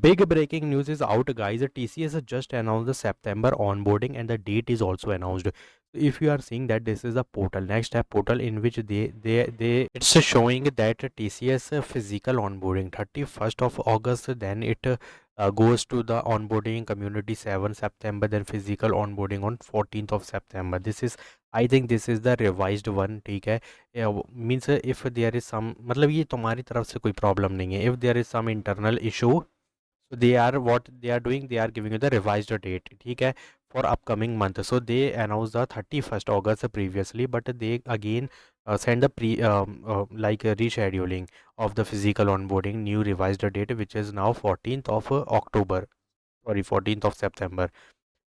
Big breaking news is out, guys. TCS has just announced the September onboarding and the date is also announced. So if you are seeing that, this is a portal, next step portal, in which they it's showing that TCS physical onboarding 31st of August, then it goes to the onboarding community 7 September, then physical onboarding on 14th of September. This is, I think this is the revised one, ठीक है. Means if there is some, मतलब ये तुम्हारी तरफ से कोई प्रॉब्लम नहीं है. If there is some internal issue, so they are, what they are doing, they are giving you the revised date, ठीक है, for upcoming month. So they announced the 31st August previously, but they again send the like rescheduling of the physical onboarding, new revised date, which is now 14th of October, sorry 14th of September.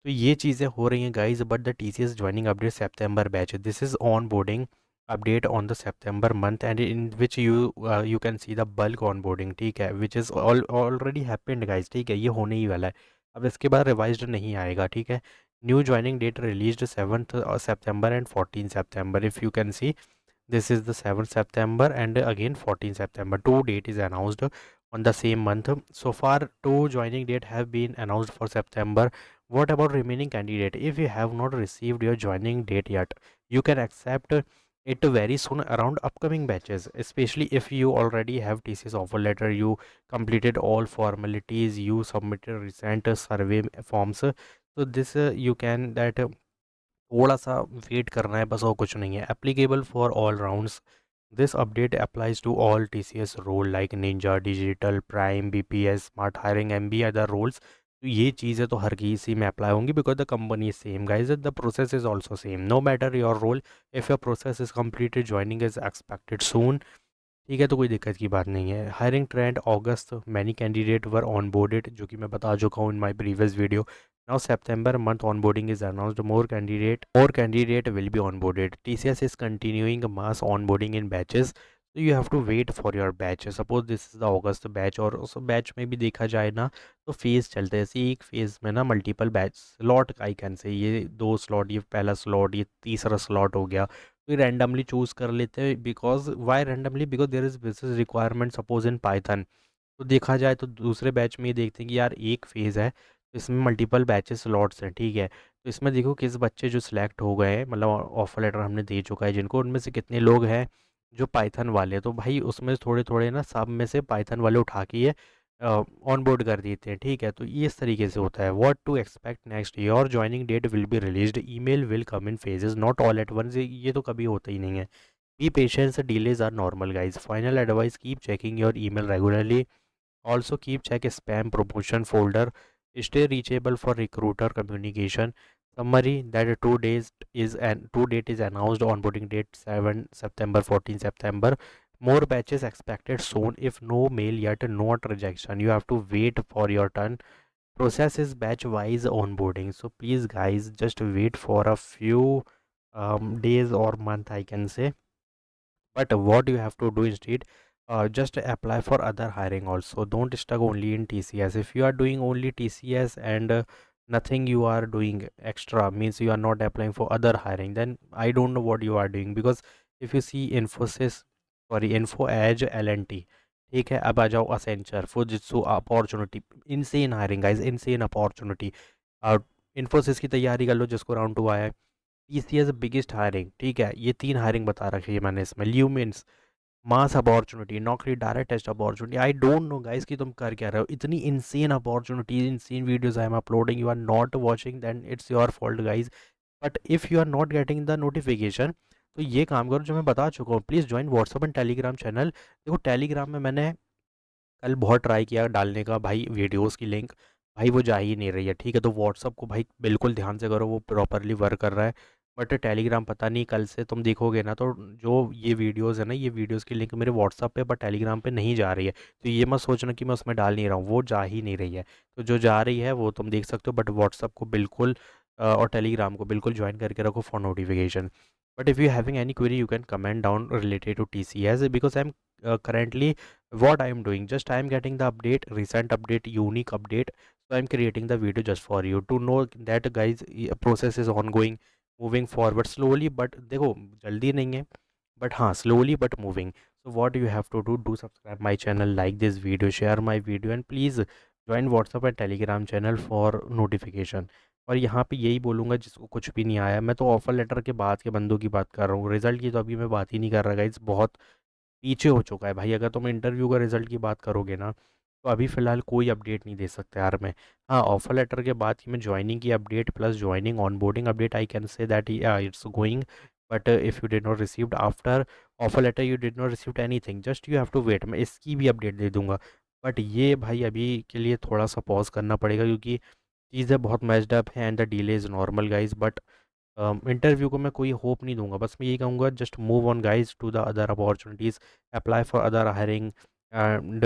तो ये चीज़ें हो रही हैं guys, but the TCS joining update September batch, this is on boarding update on the September month, and in which you can see the bulk on boarding, ठीक है, which is already happened guys, ठीक है, ये होने ही वाला है. अब इसके बाद रिवाइज्ड नहीं आएगा, ठीक है. New joining date released 7th September and 14 September. If you can see, this is the 7th September and again 14 September. Two date is announced on the same month. So far, two joining date have been announced for September. What about remaining candidate? If you have not received your joining date yet, you can accept it very soon around upcoming batches. Especially if you already have TCS offer letter, you completed all formalities, you submitted recent survey forms. So this you can that थोड़ा सा wait करना है बस, और कुछ नहीं है. Applicable for all rounds. This update applies to all TCS role like ninja, digital, prime, BPS, smart hiring, MB, other roles. तो ये चीज़ें तो हर किसी में अप्लाई होंगी, because the company is same guys, the process is also same, no matter your role. If your process is completed, joining is expected soon, ठीक है, तो कोई दिक्कत की बात नहीं है. हायरिंग ट्रेंड अगस्त, मैनी कैंडिडेट वर ऑनबोर्डेड, जो कि मैं बता चुका हूँ in my previous video. Now September month onboarding is announced, more candidate will be onboarded. TCS is continuing mass onboarding in batches, so you have to wait for your batch. Suppose this is the August batch, और उस batch में भी देखा जाए ना, तो phase चलते हैं. ऐसे एक फेज़ में ना multiple batch slot, I can से, ये 2 स्लॉट, ये पहला स्लॉट, ये तीसरा स्लॉट हो गया, तो रैंडमली चूज़ कर लेते हैं. Because why randomly, because there is business requirement suppose in Python. तो देखा जाए तो दूसरे बैच में ये देखते हैं कि यार एक फ़ेज़ है, तो इसमें मल्टीपल बैचेस स्लॉट्स हैं, ठीक है. तो इसमें देखो किस बच्चे जो सिलेक्ट हो गए हैं, मतलब ऑफर लेटर हमने दे चुका है जिनको, उनमें से कितने लोग हैं जो पाइथन वाले. तो भाई उसमें थोड़े थोड़े ना, सब में से पाइथन वाले उठा के ये ऑन बोर्ड कर देते हैं, ठीक है. तो ये इस तरीके से होता है. What to expect next, your joining date will be released, email will come in phases, not all at once. ये तो कभी होता ही नहीं है. Be patience, delays are normal guys. Final advice, keep checking your email regularly. Also keep check spam promotion folder. Stay reachable for recruiter communication. Summary, that 2 days is, and 2 date is announced, onboarding date 7 September, 14 September. More batches expected soon. If no mail yet, not rejection, you have to wait for your turn. Process is batch wise onboarding, so please guys just wait for a few days or month, I can say. But what you have to do instead, just apply for other hiring also. Don't stuck only in TCS. If you are doing only TCS and nothing you are doing extra, means you are not applying for other hiring, then I don't know what you are doing. Because if you see Infosys, sorry, Info Edge, L&T, ठीक है. अब आ जाओ Accenture, Fujitsu, opportunity, insane hiring guys, insane opportunity. Infosys की तैयारी कर लो जिसको round 2 आया है. TCS बिगेस्ट हायरिंग, ठीक है, ये 3 हायरिंग बता रखी है मैंने इसमें. ल्यूमिन्स, mass opportunity, Naukri, direct test opportunity. I don't know guys कि तुम कर क्या रहे हो. इतनी insane opportunity, insane videos I am uploading, you are not watching, then it's your fault guys. But if you are not getting the notification, तो ये काम करो जो मैं बता चुका हूँ. Please join WhatsApp and Telegram channel. देखो टेलीग्राम में मैंने कल बहुत ट्राई किया डालने का भाई, वीडियोस की लिंक, भाई वो जा ही नहीं रही है, ठीक है. तो व्हाट्सअप को भाई बिल्कुल ध्यान से करो, वो प्रॉपरली वर्क कर रहा है. बट टेलीग्राम पता नहीं, कल से तुम देखोगे ना, तो जो ये वीडियोस है ना, ये वीडियोस की लिंक मेरे व्हाट्सअप पे बट टेलीग्राम पे नहीं जा रही है. तो ये मत सोचना कि मैं उसमें डाल नहीं रहा हूँ, वो जा ही नहीं रही है. तो जो जा रही है वो तुम देख सकते हो, बट व्हाट्सअप को बिल्कुल और टेलीग्राम को बिल्कुल ज्वाइन करके रखो for notification. But if you having any query, you can comment down related to TCS, because I'm currently, what I am doing, just I am getting the update, recent update, unique update. So I'm creating the video just for you to know that guys, process is ongoing, moving forward slowly. But देखो जल्दी नहीं है, but हाँ slowly but moving. So what you have to do subscribe my channel, like this video, share my video, and please join WhatsApp and Telegram channel for notification. और यहाँ पे यही बोलूँगा जिसको कुछ भी नहीं आया, मैं तो ऑफर लेटर के बाद के बंदों की बात कर रहा हूँ, रिजल्ट की तो अभी मैं बात ही नहीं कर रहा गाइस, बहुत पीछे हो चुका है भाई। अगर तुम इंटरव्यू का रिजल्ट की बात करोगे ना, तो अभी फ़िलहाल कोई अपडेट नहीं दे सकते यार मैं। हाँ, ऑफर लेटर के बाद की मैं जॉइनिंग की update plus joining onboarding update I can say that it's going, but if you did not received after offer letter, you did not received anything, just you have to wait, मैं इसकी भी update दे दूंगा। But ये भाई अभी के लिए थोड़ा सा पॉज करना पड़ेगा, क्योंकि चीज़ें बहुत मैच्ड अप हैं and the delay is normal guys. But interview को मैं कोई होप नहीं दूंगा, बस मैं यही कहूँगा just move on guys to the other opportunities, apply for other hiring and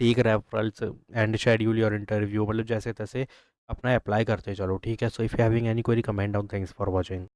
take referrals and schedule your interview, मतलब जैसे तैसे अपना अप्लाई करते चलो, ठीक है। So if you having any query, comment down. Thanks for watching.